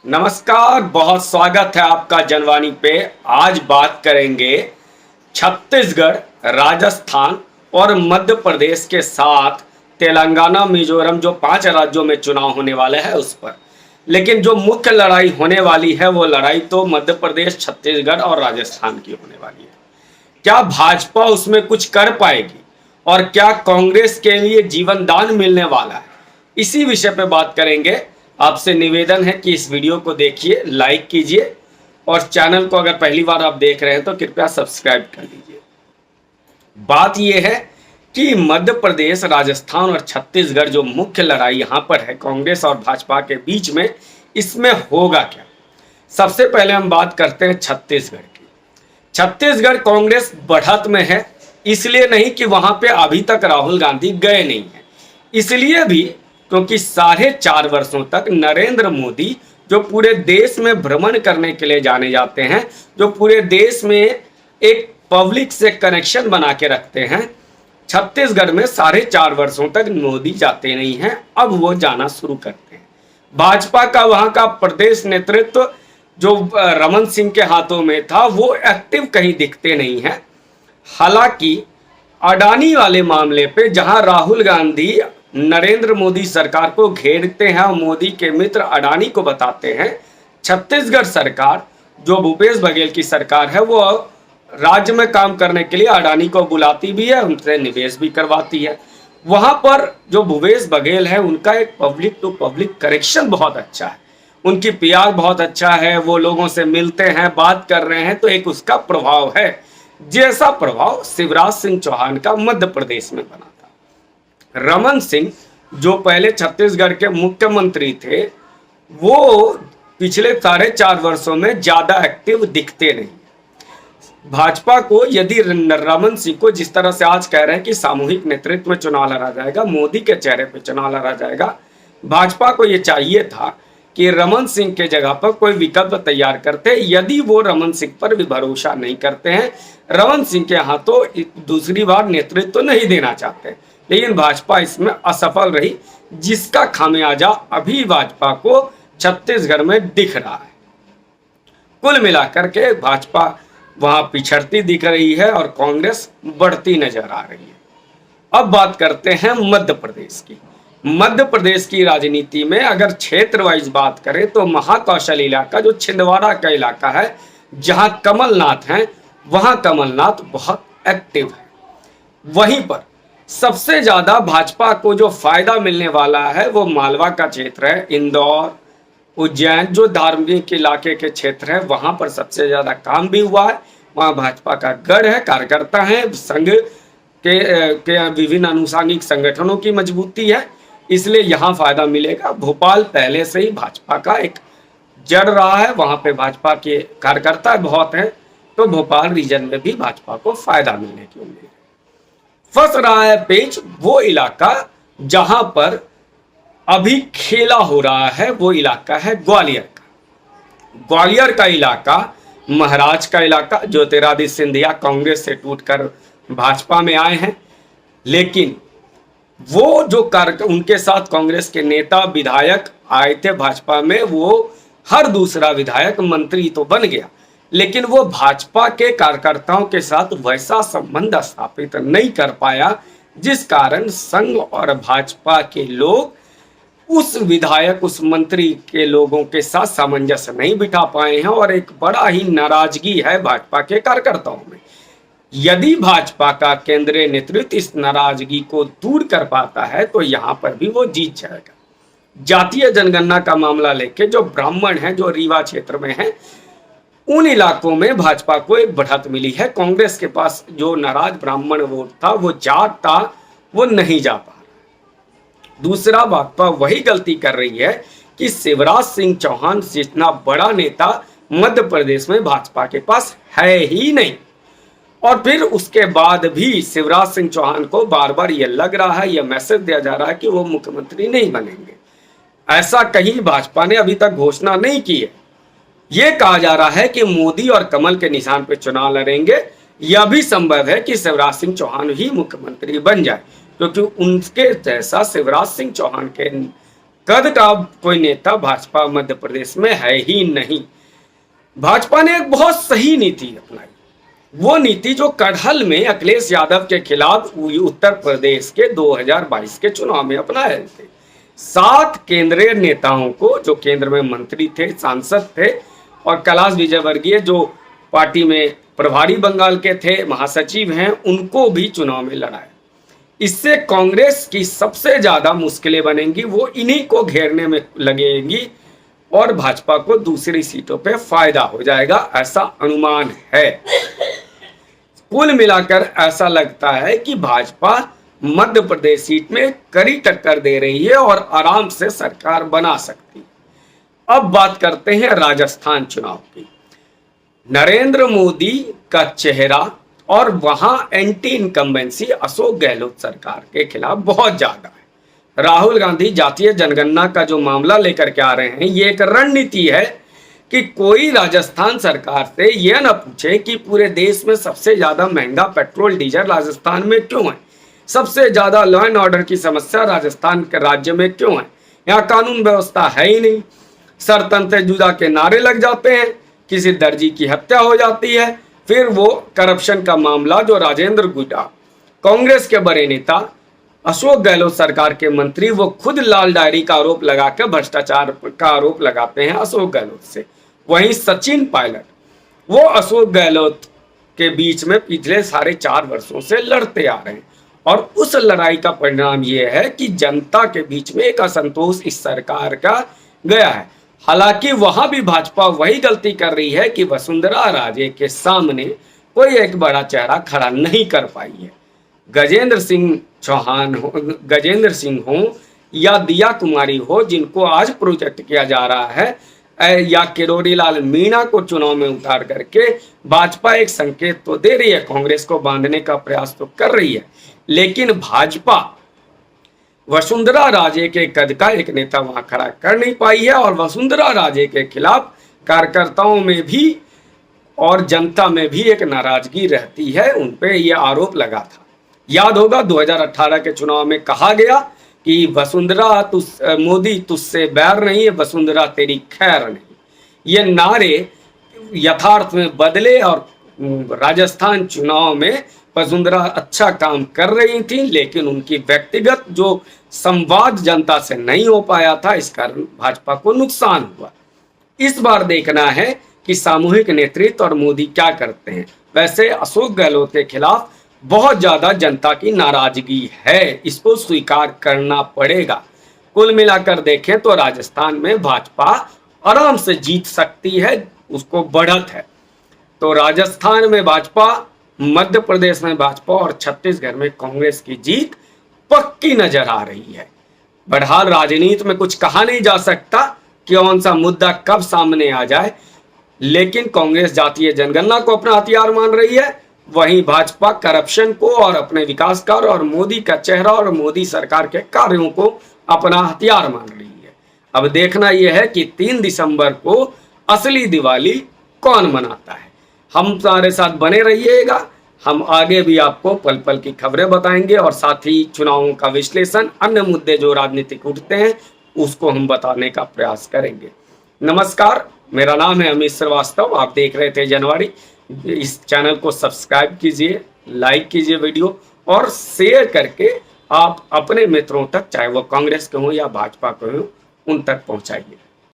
नमस्कार, बहुत स्वागत है आपका जनवाणी पे। आज बात करेंगे छत्तीसगढ़, राजस्थान और मध्य प्रदेश के साथ तेलंगाना, मिजोरम जो 5 राज्यों में चुनाव होने वाले हैं उस पर। लेकिन जो मुख्य लड़ाई होने वाली है वो लड़ाई तो मध्य प्रदेश, छत्तीसगढ़ और राजस्थान की होने वाली है। क्या भाजपा उसमें कुछ कर पाएगी और क्या कांग्रेस के लिए जीवन दान मिलने वाला है, इसी विषय पे बात करेंगे। आपसे निवेदन है कि इस वीडियो को देखिए, लाइक कीजिए और चैनल को अगर पहली बार आप देख रहे हैं तो कृपया सब्सक्राइब कर लीजिए। बात यह है कि मध्य प्रदेश, राजस्थान और छत्तीसगढ़ जो मुख्य लड़ाई यहाँ पर है कांग्रेस और भाजपा के बीच में, इसमें होगा क्या। सबसे पहले हम बात करते हैं छत्तीसगढ़ की। छत्तीसगढ़ कांग्रेस बढ़त में है, इसलिए नहीं कि वहां पे अभी तक राहुल गांधी गए नहीं है, इसलिए भी क्योंकि 4.5 वर्षों तक नरेंद्र मोदी जो पूरे देश में भ्रमण करने के लिए जाने जाते हैं, जो पूरे देश में एक पब्लिक से कनेक्शन बना के रखते हैं, छत्तीसगढ़ में 4.5 वर्षों तक मोदी जाते नहीं हैं। अब वो जाना शुरू करते हैं। भाजपा का वहां का प्रदेश नेतृत्व जो रमन सिंह के हाथों में था वो एक्टिव कहीं दिखते नहीं है। हालांकि अडानी वाले मामले पे जहां राहुल गांधी नरेंद्र मोदी सरकार को घेरते हैं और मोदी के मित्र अडानी को बताते हैं, छत्तीसगढ़ सरकार जो भूपेश बघेल की सरकार है वो राज्य में काम करने के लिए अडानी को बुलाती भी है, उनसे निवेश भी करवाती है। वहां पर जो भूपेश बघेल है उनका एक पब्लिक टू पब्लिक कनेक्शन बहुत अच्छा है, उनकी पीआर बहुत अच्छा है, वो लोगों से मिलते हैं, बात कर रहे हैं, तो एक उसका प्रभाव है। जैसा प्रभाव शिवराज सिंह चौहान का मध्य प्रदेश में बना था। रमन सिंह जो पहले छत्तीसगढ़ के मुख्यमंत्री थे वो पिछले 4.5 वर्षों में ज्यादा एक्टिव दिखते नहीं। भाजपा को यदि रमन सिंह को जिस तरह से आज कह रहे हैं कि सामूहिक नेतृत्व में चुनाव लड़ा जाएगा, मोदी के चेहरे पे चुनाव लड़ा जाएगा, भाजपा को यह चाहिए था कि रमन सिंह के जगह पर कोई विकल्प तैयार करते। यदि वो रमन सिंह पर भी भरोसा नहीं करते हैं, रमन सिंह के यहाँ तो दूसरी बार नेतृत्व तो नहीं देना चाहते, लेकिन भाजपा इसमें असफल रही, जिसका खामियाजा अभी भाजपा को छत्तीसगढ़ में दिख रहा है। कुल मिलाकर के भाजपा वहां पिछड़ती दिख रही है और कांग्रेस बढ़ती नजर आ रही है। अब बात करते हैं मध्य प्रदेश की। मध्य प्रदेश की राजनीति में अगर क्षेत्र वाइज बात करें तो महाकौशल इलाका जो छिंदवाड़ा का इलाका है, जहां कमलनाथ हैं, वहां कमलनाथ बहुत एक्टिव है। वहीं पर सबसे ज्यादा भाजपा को जो फायदा मिलने वाला है वो मालवा का क्षेत्र है, इंदौर, उज्जैन जो धार्मिक इलाके के क्षेत्र है, वहां पर सबसे ज्यादा काम भी हुआ है। वहां भाजपा का गढ़ है, कार्यकर्ता है, संघ के विभिन्न अनुसांगिक संगठनों की मजबूती है, इसलिए यहां फायदा मिलेगा। भोपाल पहले से ही भाजपा का एक जड़ रहा है, वहां पे भाजपा के कार्यकर्ता बहुत हैं, तो भोपाल रीजन में भी भाजपा को फायदा मिलने की उम्मीद है। फंस रहा है पेच वो इलाका जहां पर अभी खेला हो रहा है, वो इलाका है ग्वालियर का। ग्वालियर का इलाका, महाराज का इलाका, ज्योतिरादित्य सिंधिया कांग्रेस से टूटकर भाजपा में आए हैं, लेकिन वो जो उनके साथ कांग्रेस के नेता विधायक आए थे भाजपा में, वो हर दूसरा विधायक मंत्री तो बन गया, लेकिन वो भाजपा के कार्यकर्ताओं के साथ वैसा संबंध स्थापित नहीं कर पाया, जिस कारण संघ और भाजपा के लोग उस विधायक, उस मंत्री के लोगों के साथ सामंजस्य नहीं बिठा पाए हैं और एक बड़ा ही नाराजगी है भाजपा के कार्यकर्ताओं में। यदि भाजपा का केंद्रीय नेतृत्व इस नाराजगी को दूर कर पाता है तो यहां पर भी वो जीत जाएगा। जातीय जनगणना का मामला लेके जो ब्राह्मण हैं, जो रीवा क्षेत्र में हैं, उन इलाकों में भाजपा को एक बढ़त मिली है। कांग्रेस के पास जो नाराज ब्राह्मण वोट था, वो जाट था, वो नहीं जा पा रहा। दूसरा, भाजपा वही गलती कर रही है कि शिवराज सिंह चौहान जितना बड़ा नेता मध्य प्रदेश में भाजपा के पास है ही नहीं, और फिर उसके बाद भी शिवराज सिंह चौहान को बार बार यह लग रहा है, यह मैसेज दिया जा रहा है कि वो मुख्यमंत्री नहीं बनेंगे। ऐसा कहीं भाजपा ने अभी तक घोषणा नहीं की है। यह कहा जा रहा है कि मोदी और कमल के निशान पर चुनाव लड़ेंगे। यह भी संभव है कि शिवराज सिंह चौहान ही मुख्यमंत्री बन जाए, क्योंकि उनके जैसा शिवराज सिंह चौहान के कद का कोई नेता भाजपा मध्य प्रदेश में है ही नहीं। भाजपा ने एक बहुत सही नीति अपनाई, वो नीति जो कड़हल में अखिलेश यादव के खिलाफ उत्तर प्रदेश के 2022 के चुनाव में अपनाए थे। 7 केंद्रीय नेताओं को, जो केंद्र में मंत्री थे, सांसद थे, और कैलाश विजयवर्गीय जो पार्टी में प्रभारी बंगाल के थे, महासचिव हैं, उनको भी चुनाव में लड़ाया। इससे कांग्रेस की सबसे ज्यादा मुश्किलें बनेंगी, वो इन्हीं को घेरने में लगेगी और भाजपा को दूसरी सीटों पे फायदा हो जाएगा, ऐसा अनुमान है। कुल मिलाकर ऐसा लगता है कि भाजपा मध्य प्रदेश सीट में कड़ी टक्कर दे रही है और आराम से सरकार बना सकती है। अब बात करते हैं राजस्थान चुनाव की। नरेंद्र मोदी का चेहरा और वहां एंटी इनकम्बेंसी अशोक गहलोत सरकार के खिलाफ बहुत ज्यादा है। राहुल गांधी जातीय जनगणना का जो मामला लेकर के आ रहे हैं, ये एक रणनीति है कि कोई राजस्थान सरकार से यह न पूछे कि पूरे देश में सबसे ज्यादा महंगा पेट्रोल डीजल राजस्थान में क्यों है, सबसे ज्यादा लॉ एंड ऑर्डर की समस्या राजस्थान के राज्य में क्यों है, यहाँ कानून व्यवस्था है ही नहीं, सरतंत्र जुदा के नारे लग जाते हैं, किसी दर्जी की हत्या हो जाती है, फिर वो करप्शन का मामला जो राजेंद्र गुड्डा, कांग्रेस के बड़े नेता, अशोक गहलोत सरकार के मंत्री, वो खुद लाल डायरी का आरोप लगाकर भ्रष्टाचार का आरोप लगाते हैं अशोक गहलोत से। वहीं सचिन पायलट, वो अशोक गहलोत के बीच में पिछले 4.5 वर्षों से लड़ते आ रहे हैं और उस लड़ाई का परिणाम ये है कि जनता के बीच में एक असंतोष इस सरकार का गया है। हालांकि वहां भी भाजपा वही गलती कर रही है कि वसुंधरा राजे के सामने कोई एक बड़ा चेहरा खड़ा नहीं कर पाई है। गजेंद्र सिंह चौहान हो, गजेंद्र सिंह हो या दिया कुमारी हो, जिनको आज प्रोजेक्ट किया जा रहा है, या किरोड़ी लाल मीणा को चुनाव में उतार करके भाजपा एक संकेत तो दे रही है, कांग्रेस को बांधने का प्रयास तो कर रही है, लेकिन भाजपा वसुंधरा राजे के कद का एक नेता वहां खड़ा कर नहीं पाई है और वसुंधरा राजे के खिलाफ कार्यकर्ताओं में भी और जनता में भी एक नाराजगी रहती है। उनपे ये आरोप लगा था, याद होगा 2018 के चुनाव में कहा गया कि वसुंधरा मोदी तुझसे बैर नहीं है, वसुंधरा तेरी खैर नहीं। ये नारे यथार्थ में बदले और राजस्थान चुनाव में वसुंधरा अच्छा काम कर रही थी, लेकिन उनकी व्यक्तिगत जो संवाद जनता से नहीं हो पाया था, इस कारण भाजपा को नुकसान हुआ। इस बार देखना है कि सामूहिक नेतृत्व और मोदी क्या करते हैं। वैसे अशोक गहलोत के खिलाफ बहुत ज्यादा जनता की नाराजगी है, इसको स्वीकार करना पड़ेगा। कुल मिलाकर देखें तो राजस्थान में भाजपा आराम से जीत सकती है, उसको बढ़त है। तो राजस्थान में भाजपा, मध्य प्रदेश में भाजपा और छत्तीसगढ़ में कांग्रेस की जीत पक्की नजर आ रही है। बहरहाल राजनीति में कुछ कहा नहीं जा सकता कि कौन सा मुद्दा कब सामने आ जाए, लेकिन कांग्रेस जातीय जनगणना को अपना हथियार मान रही है, वहीं भाजपा करप्शन को और अपने विकास कार्य और मोदी का चेहरा और मोदी सरकार के कार्यों को अपना हथियार मान रही है। अब देखना यह है कि 3 दिसंबर को असली दिवाली कौन मनाता है। हम हमारे साथ बने रहिएगा, हम आगे भी आपको पल पल की खबरें बताएंगे और साथ ही चुनावों का विश्लेषण, अन्य मुद्दे जो राजनीतिक उठते हैं उसको हम बताने का प्रयास करेंगे। नमस्कार, मेरा नाम है अमित श्रीवास्तव, आप देख रहे थे जनवाणी। इस चैनल को सब्सक्राइब कीजिए, लाइक कीजिए वीडियो और शेयर करके आप अपने मित्रों तक, चाहे वो कांग्रेस के हों या भाजपा के हों, उन तक पहुंचाइए।